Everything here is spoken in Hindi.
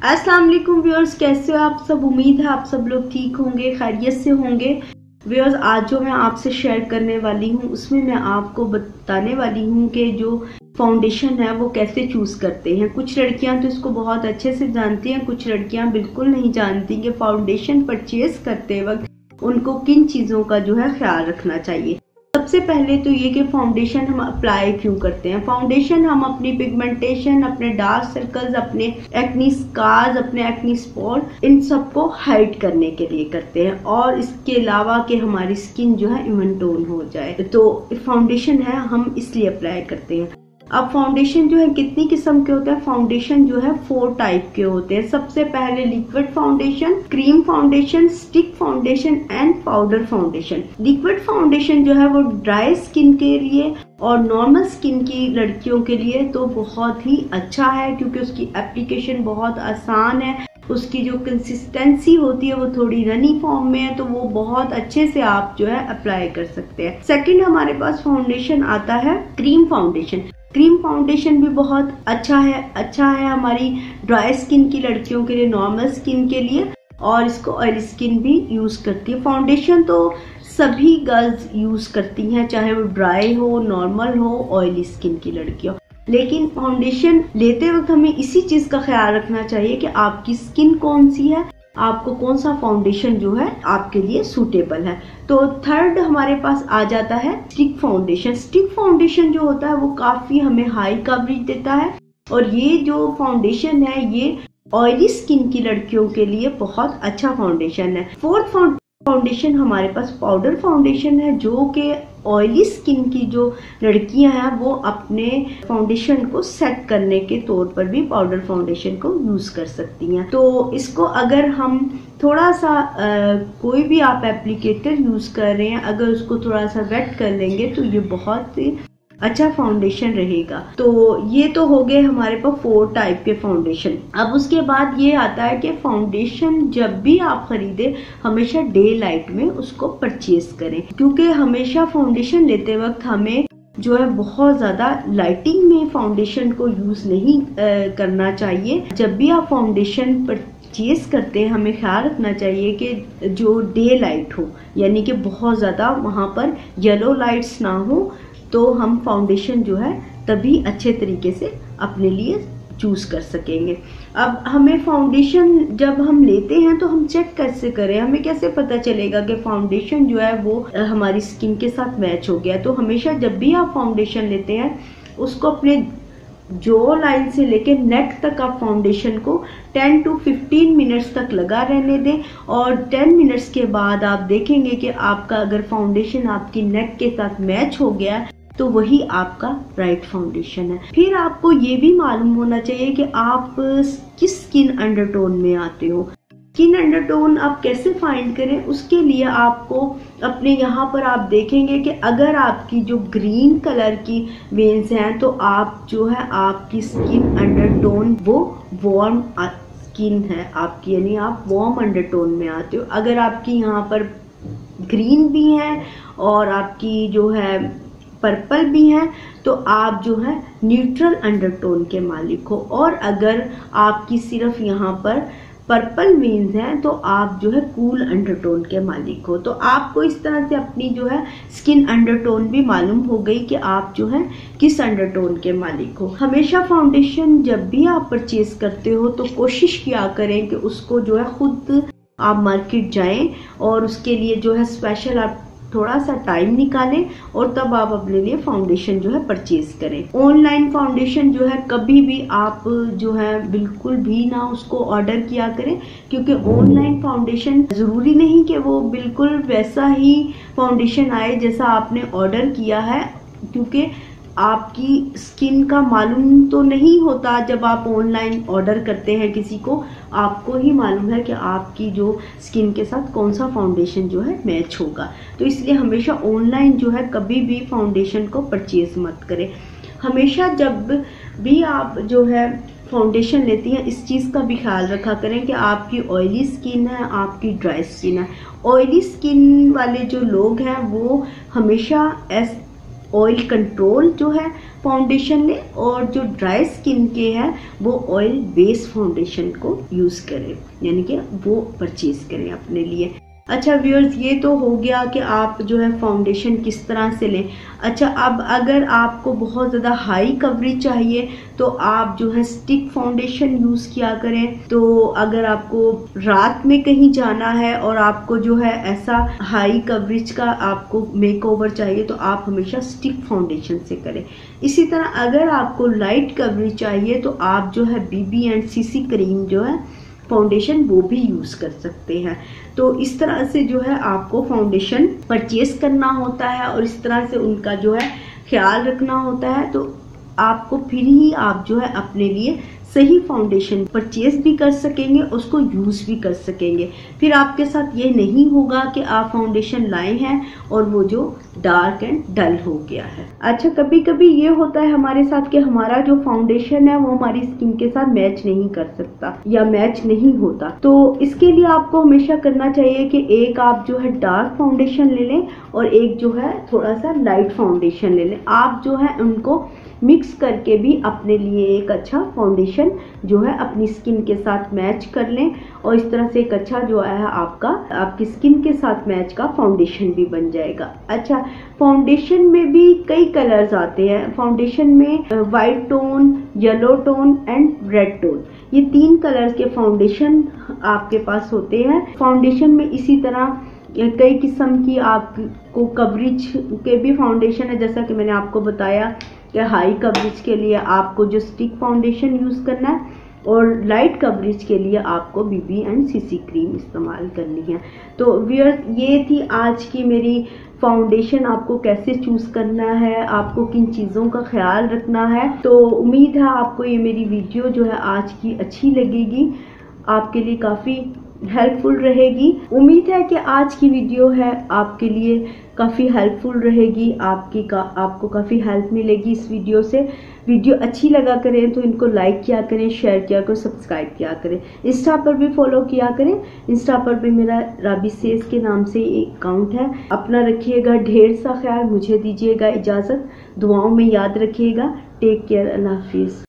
अस्सलाम वालेकुम व्यूअर्स, कैसे हो आप सब। उम्मीद है आप सब लोग ठीक होंगे, खैरियत से होंगे। व्यूअर्स, आज जो मैं आपसे शेयर करने वाली हूँ उसमें मैं आपको बताने वाली हूँ कि जो फाउंडेशन है वो कैसे चूज करते हैं। कुछ लड़कियां तो इसको बहुत अच्छे से जानती हैं, कुछ लड़कियां बिल्कुल नहीं जानती कि फाउंडेशन परचेज करते वक्त उनको किन चीजों का जो है ख्याल रखना चाहिए। सबसे पहले तो ये कि फाउंडेशन हम अप्लाई क्यों करते हैं। फाउंडेशन हम अपनी पिगमेंटेशन, अपने डार्क सर्कल्स, अपने एक्नी स्कार्स, अपने एक्नी स्पॉट, इन सबको हाइड करने के लिए करते हैं और इसके अलावा कि हमारी स्किन जो है इवन टोन हो जाए, तो फाउंडेशन है हम इसलिए अप्लाई करते हैं। अब फाउंडेशन जो है कितनी किस्म के होते हैं। फाउंडेशन जो है 4 टाइप के होते हैं। सबसे पहले liquid foundation, cream foundation, stick foundation and powder foundation. Liquid foundation जो है वो ड्राई स्किन के लिए और नॉर्मल स्किन की लड़कियों के लिए तो बहुत ही अच्छा है, क्योंकि उसकी एप्लीकेशन बहुत आसान है। उसकी जो कंसिस्टेंसी होती है वो थोड़ी रनी फॉर्म में है, तो वो बहुत अच्छे से आप जो है अप्लाई कर सकते हैं। सेकंड हमारे पास फाउंडेशन आता है क्रीम फाउंडेशन। क्रीम फाउंडेशन भी बहुत अच्छा है हमारी ड्राई स्किन की लड़कियों के लिए, नॉर्मल स्किन के लिए, और इसको ऑयली स्किन भी यूज करती है। फाउंडेशन तो सभी गर्ल्स यूज करती हैं, चाहे वो ड्राई हो, नॉर्मल हो, ऑयली स्किन की लड़की हो। लेकिन फाउंडेशन लेते वक्त हमें इसी चीज का ख्याल रखना चाहिए कि आपकी स्किन कौन सी है, आपको कौन सा फाउंडेशन जो है आपके लिए सूटेबल है। तो थर्ड हमारे पास आ जाता है स्टिक फाउंडेशन। स्टिक फाउंडेशन जो होता है वो काफी हमें हाई कवरेज देता है, और ये जो फाउंडेशन है ये ऑयली स्किन की लड़कियों के लिए बहुत अच्छा फाउंडेशन है। फोर्थ फाउंडेशन हमारे पास पाउडर फाउंडेशन है, जो कि ऑयली स्किन की जो लड़कियां हैं वो अपने फाउंडेशन को सेट करने के तौर पर भी पाउडर फाउंडेशन को यूज कर सकती हैं। तो इसको अगर हम थोड़ा सा कोई भी आप एप्लीकेटर यूज कर रहे हैं, अगर उसको थोड़ा सा वेट कर लेंगे तो ये बहुत अच्छा फाउंडेशन रहेगा। तो ये तो हो गए हमारे पास 4 टाइप के फाउंडेशन। अब उसके बाद ये आता है कि फाउंडेशन जब भी आप खरीदे हमेशा डे लाइट में उसको परचेज करें, क्योंकि हमेशा फाउंडेशन लेते वक्त हमें जो है बहुत ज्यादा लाइटिंग में फाउंडेशन को यूज नहीं करना चाहिए। जब भी आप फाउंडेशन परचेज करते हैं हमें ख्याल रखना चाहिए कि जो डे लाइट हो, यानी कि बहुत ज्यादा वहां पर येलो लाइट्स ना हो, तो हम फाउंडेशन जो है तभी अच्छे तरीके से अपने लिए चूज कर सकेंगे। अब हमें फाउंडेशन जब हम लेते हैं तो हम चेक कैसे करें, हमें कैसे पता चलेगा कि फाउंडेशन जो है वो हमारी स्किन के साथ मैच हो गया। तो हमेशा जब भी आप फाउंडेशन लेते हैं उसको अपने जो लाइन से लेके नेक तक आप फाउंडेशन को 10 to 15 मिनट्स तक लगा रहने दें, और 10 मिनट्स के बाद आप देखेंगे कि आपका अगर फाउंडेशन आपकी नेक के साथ मैच हो गया तो वही आपका राइट फाउंडेशन है। फिर आपको ये भी मालूम होना चाहिए कि आप किस स्किन अंडरटोन में आते हो। स्किन अंडरटोन आप कैसे फाइंड करें, उसके लिए आपको अपने यहाँ पर आप देखेंगे कि अगर आपकी जो ग्रीन कलर की वेन्स हैं तो आप जो है आपकी स्किन अंडरटोन वो वार्म स्किन है आपकी, यानी आप वार्म अंडरटोन में आते हो। अगर आपकी यहाँ पर ग्रीन भी है और आपकी जो है पर्पल भी है तो आप जो है न्यूट्रल अंडरटोन के मालिक हो, और अगर आपकी सिर्फ यहाँ पर पर्पल वेन्स हैं तो आप जो है कूल अंडरटोन के मालिक हो। तो आपको इस तरह से अपनी जो है स्किन अंडरटोन भी मालूम हो गई कि आप जो है किस अंडरटोन के मालिक हो। हमेशा फाउंडेशन जब भी आप परचेज करते हो तो कोशिश किया करें कि उसको जो है खुद आप मार्केट जाएं और उसके लिए जो है स्पेशल आप थोड़ा सा टाइम निकालें और तब आप अपने लिए फाउंडेशन जो है परचेज करें। ऑनलाइन फाउंडेशन जो है कभी भी आप जो है बिल्कुल भी ना उसको ऑर्डर किया करें, क्योंकि ऑनलाइन फाउंडेशन जरूरी नहीं कि वो बिल्कुल वैसा ही फाउंडेशन आए जैसा आपने ऑर्डर किया है, क्योंकि आपकी स्किन का मालूम तो नहीं होता। जब आप ऑनलाइन ऑर्डर करते हैं किसी को, आपको ही मालूम है कि आपकी जो स्किन के साथ कौन सा फाउंडेशन जो है मैच होगा। तो इसलिए हमेशा ऑनलाइन जो है कभी भी फाउंडेशन को परचेज मत करें। हमेशा जब भी आप जो है फाउंडेशन लेती हैं इस चीज़ का भी ख्याल रखा करें कि आपकी ऑयली स्किन है, आपकी ड्राई स्किन है। ऑयली स्किन वाले जो लोग हैं वो हमेशा ऑयल कंट्रोल जो है फाउंडेशन लें और जो ड्राई स्किन के हैं वो ऑयल बेस्ड फाउंडेशन को यूज करें, यानी कि वो परचेज करें अपने लिए। अच्छा व्यूअर्स, ये तो हो गया कि आप जो है फाउंडेशन किस तरह से लें। अच्छा, अब अगर आपको बहुत ज़्यादा हाई कवरेज चाहिए तो आप जो है स्टिक फाउंडेशन यूज़ किया करें। तो अगर आपको रात में कहीं जाना है और आपको जो है ऐसा हाई कवरेज का आपको मेकओवर चाहिए तो आप हमेशा स्टिक फाउंडेशन से करें। इसी तरह अगर आपको लाइट कवरेज चाहिए तो आप जो है BB एंड CC क्रीम जो है फाउंडेशन वो भी यूज कर सकते हैं। तो इस तरह से जो है आपको फाउंडेशन परचेज करना होता है और इस तरह से उनका जो है ख्याल रखना होता है। तो आपको फिर ही आप जो है अपने लिए सही फाउंडेशन परचेज भी कर सकेंगे, उसको यूज भी कर सकेंगे। फिर आपके साथ ये नहीं होगा कि आप फाउंडेशन लाए हैं और वो जो डार्क एंड डल हो गया है। अच्छा, कभी कभी ये होता है हमारे साथ कि हमारा जो फाउंडेशन है वो हमारी स्किन के साथ मैच नहीं कर सकता या मैच नहीं होता। तो इसके लिए आपको हमेशा करना चाहिए कि एक आप जो है डार्क फाउंडेशन ले लें और एक जो है थोड़ा सा लाइट फाउंडेशन ले लें। आप जो है उनको मिक्स करके भी अपने लिए एक अच्छा फाउंडेशन जो है अपनी स्किन के साथ मैच कर लें और इस तरह से एक अच्छा जो है आपकी स्किन के साथ मैच का फाउंडेशन भी बन जाएगा। अच्छा, फाउंडेशन में भी कई कलर्स आते हैं। फाउंडेशन में white tone, yellow tone and red tone, ये 3 कलर्स के फाउंडेशन आपके पास होते हैं। फाउंडेशन में इसी तरह कई किस्म की आपको कवरेज के भी फाउंडेशन है, जैसा कि मैंने आपको बताया कि हाई कवरेज के लिए आपको जो स्टिक फाउंडेशन यूज करना है और लाइट कवरेज के लिए आपको BB एंड CC क्रीम इस्तेमाल करनी है। तो व्यूअर्स, ये थी आज की मेरी फाउंडेशन आपको कैसे चूज करना है, आपको किन चीज़ों का ख्याल रखना है। तो उम्मीद है आपको ये मेरी वीडियो जो है आज की अच्छी लगेगी, आपके लिए काफ़ी हेल्पफुल रहेगी। उम्मीद है कि आज की वीडियो है आपके लिए काफ़ी हेल्पफुल रहेगी, आपको काफ़ी हेल्प मिलेगी इस वीडियो से। वीडियो अच्छी लगा करें तो इनको लाइक किया करें, शेयर किया करें, सब्सक्राइब किया करें। इंस्टा पर भी फॉलो किया करें। इंस्टा पर भी मेरा राबी सेज के नाम से एक अकाउंट है। अपना रखिएगा ढेर सा ख्याल, मुझे दीजिएगा इजाज़त, दुआओं में याद रखिएगा। टेक केयर, अल्लाह हाफिज़।